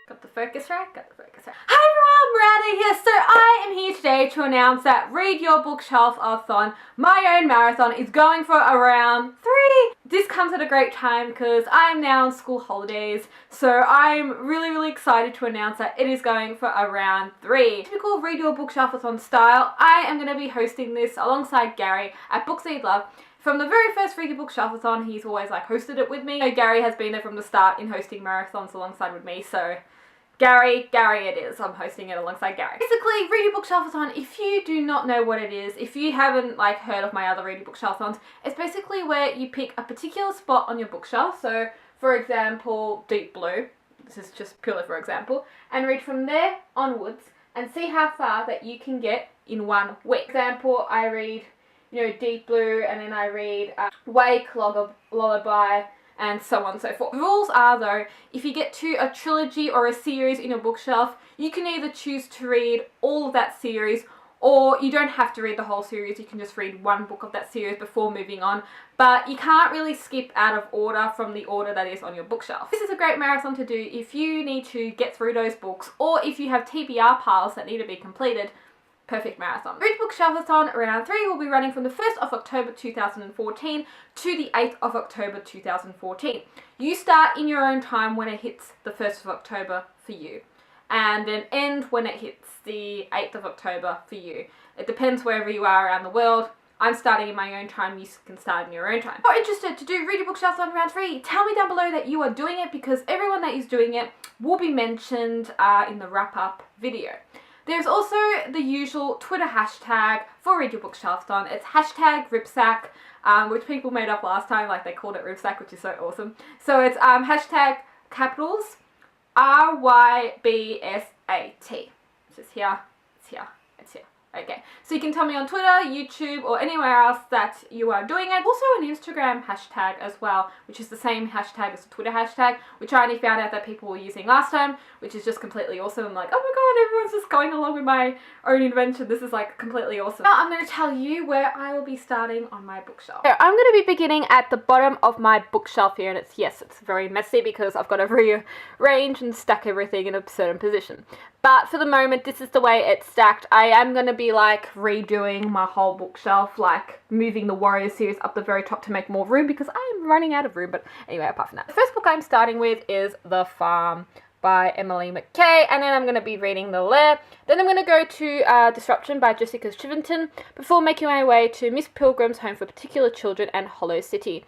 Got the focus right? Got the focus right. Hi everyone, Miranda here. So I am here today to announce that Read Your Bookshelf-a-thon, my own marathon, is going for around 3. This comes at a great time because I am now on school holidays, so I'm really excited to announce that it is going for around 3. Typical Read Your Bookshelf-a-thon style, I am going to be hosting this alongside Gary at Books Need Love. From the very first Read Your Bookshelf-a-thon, he's always hosted it with me. So Gary has been there from the start in hosting marathons alongside with me, so Gary it is. I'm hosting it alongside Gary. Basically, Read Your Bookshelf-a-thon, if you do not know what it is, if you haven't heard of my other Read Your Bookshelf-a-thons, it's basically where you pick a particular spot on your bookshelf. So, for example, Deep Blue. This is just purely for example. And read from there onwards and see how far that you can get in 1 week. For example, I read, Deep Blue, and then I read Wake, Lullaby, and so on and so forth. The rules are though, if you get to a trilogy or a series in your bookshelf, you can either choose to read all of that series, or you don't have to read the whole series, you can just read 1 book of that series before moving on, but you can't really skip out of order from the order that is on your bookshelf. This is a great marathon to do if you need to get through those books, or if you have TBR piles that need to be completed. Perfect marathon. Read Bookshelf-a-thon round 3 will be running from the 1st of October 2014 to the 8th of October 2014. You start in your own time when it hits the 1st of October for you, and then end when it hits the 8th of October for you. It depends wherever you are around the world. I'm starting in my own time, you can start in your own time. If you're interested to do Read Your Bookshelf-a-thon round 3, tell me down below that you are doing it, because everyone that is doing it will be mentioned in the wrap-up video. There's also the usual Twitter hashtag for Read Your Bookshelf-a-thon. It's hashtag Ripsack, which people made up last time, they called it Ripsack, which is so awesome. So it's hashtag capitals RYBSAT. It's just here, it's here, it's here. Okay, so you can tell me on Twitter, YouTube, or anywhere else that you are doing it. Also an Instagram hashtag as well, which is the same hashtag as the Twitter hashtag, which I only found out that people were using last time, which is just completely awesome. I'm like, oh my god, everyone's just going along with my own invention. This is completely awesome. Now I'm going to tell you where I will be starting on my bookshelf. So I'm going to be beginning at the bottom of my bookshelf here, and it's very messy because I've got to rearrange and stack everything in a certain position. But for the moment, this is the way it's stacked. I am going to be redoing my whole bookshelf, moving the Warrior series up the very top to make more room, because I am running out of room. But anyway, apart from that, the first book I'm starting with is The Farm by Emily Mackay, and then I'm going to be reading The Lair. Then I'm going to go to Disruption by Jessica Chivington, before making my way to Miss Pilgrim's Home for Particular Children and Hollow City.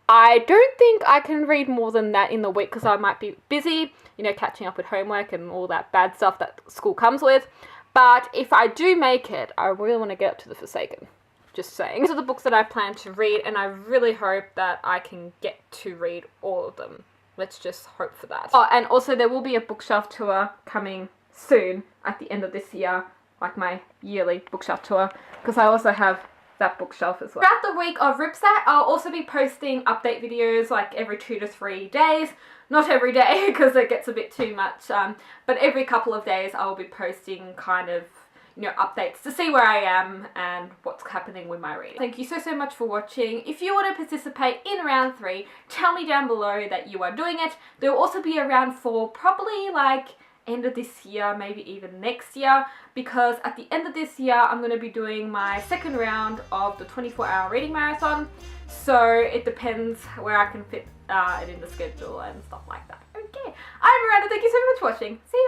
I don't think I can read more than that in the week, because I might be busy, catching up with homework and all that bad stuff that school comes with. But if I do make it, I really want to get up to The Forsaken. Just saying. These are the books that I plan to read, and I really hope that I can get to read all of them. Let's just hope for that. Oh, and also there will be a bookshelf tour coming soon at the end of this year, my yearly bookshelf tour, because I also have that bookshelf as well. Throughout the week of Ripsack, I'll also be posting update videos every 2 to 3 days. Not every day, because it gets a bit too much, but every couple of days I will be posting updates to see where I am and what's happening with my reading. Thank you so much for watching. If you want to participate in round 3, tell me down below that you are doing it. There will also be a round 4, probably end of this year, maybe even next year, because at the end of this year I'm going to be doing my 2nd round of the 24-hour reading marathon, so it depends where I can fit it in the schedule and stuff like that. Okay, I'm Miranda, thank you so much for watching. See you.